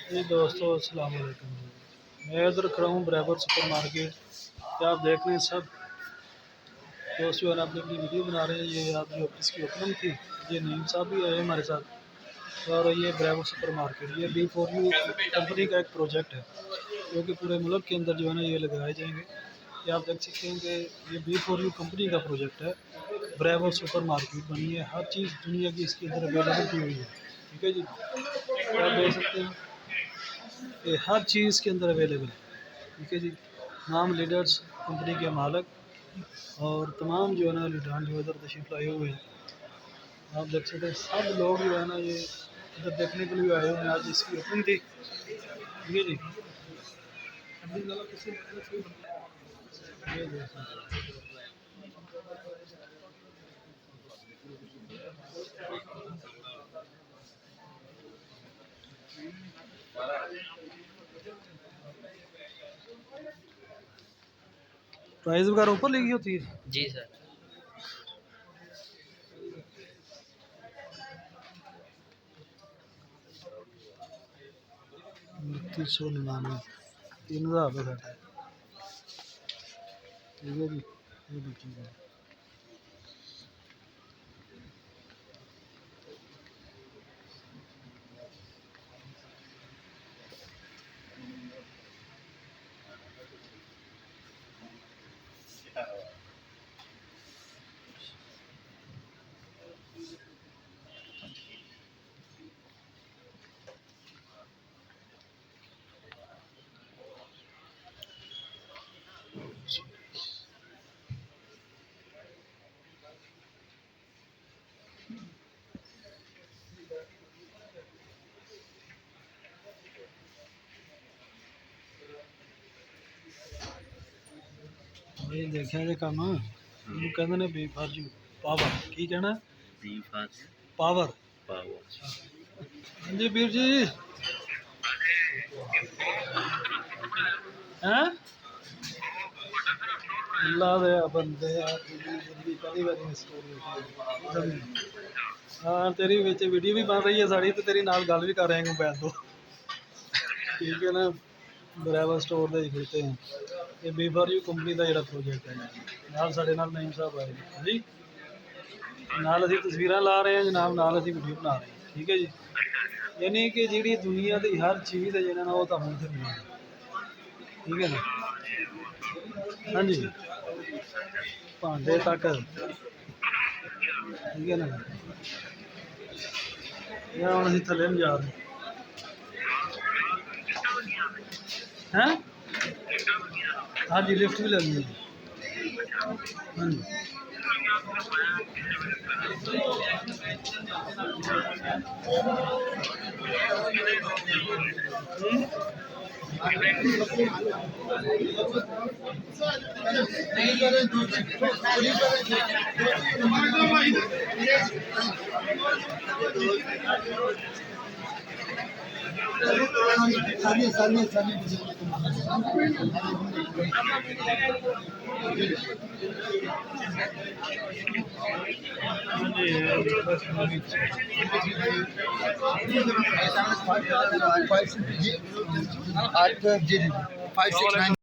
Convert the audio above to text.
जी दोस्तों अस्सलाम वालेकुम जी। मैं इधर खड़ा हूँ बराबर सुपर मार्केट। क्या आप देख रहे हैं सब दोस्त जो है ना अपनी अपनी वीडियो बना रहे हैं। ये आज जो ऑफिस की ओपनिंग थी, ये नईम साहब भी आए हमारे साथ। और ये बराबर सुपर मार्केट ये B4U कंपनी का एक प्रोजेक्ट है जो कि पूरे मुल्क के अंदर जो है ना ये लगाए जाएंगे। ये आप देख सकते हैं कि ये B4U कंपनी का प्रोजेक्ट है। ब्रेवो सुपर मार्केट बनी है, हर चीज़ दुनिया की इसके अंदर अवेलेबल की हुई है। ठीक है जी, तो आप देख सकते हैं ये हर चीज़ के अंदर अवेलेबल है। ठीक है जी, तमाम लीडर्स कंपनी के मालिक और तमाम जो है ना लीडरान जो इधर तशरीफ लाए हुए हैं। आप देख सकते हैं सब लोग जो है ना ये इधर देखने के लिए आए हुए हैं। आज इसकी ओपनिंग थी। ठीक है जी, ये देखिए। प्राइस वगैरह ऊपर लिखी होती है। जी सर। 2999 3000 का सेट है। ठीक है जी, ये देखिए। ये देखिए ये काम ਇਹਨੂੰ ਕਹਿੰਦੇ ਨੇ ਬੇਫਾਜੂ ਪਾਵਰ। ਕੀ ਕਹਿਣਾ? ਪਾਵਰ। ਹਾਂਜੀ ਵੀਰ ਜੀ हैं अल्लाह दे बंदे पहली बार स्टोरी। हाँ तेरी विच वीडियो भी बन रही है साड़ी, तो तेरी नाल गल भी कर रहे हैं मोबाइल तो। ठीक है ना, बराबर स्टोर दे खड़ते हैं। ये B4U कंपनी का जो प्रोजेक्ट है नाल साडे नाल नईम साहब आए हैं जी। नाल असीं तस्वीरां ला रहे हैं जनाब, नाल असीं वीडियो बना रहे हैं। ठीक है जी, यानी कि जिहड़ी दुनिया की हर चीज़ है जिहड़ा ना वो तुहानूं इत्थे मिलेगी। ठीक है ना, हाँ जी, भांडे तक। ठीक है ना, ये हुण असीं थल्ले नूं जा रहे हैं। हाँ जी, लिफ्ट भी लगी है। हाँ जी, Five 6 9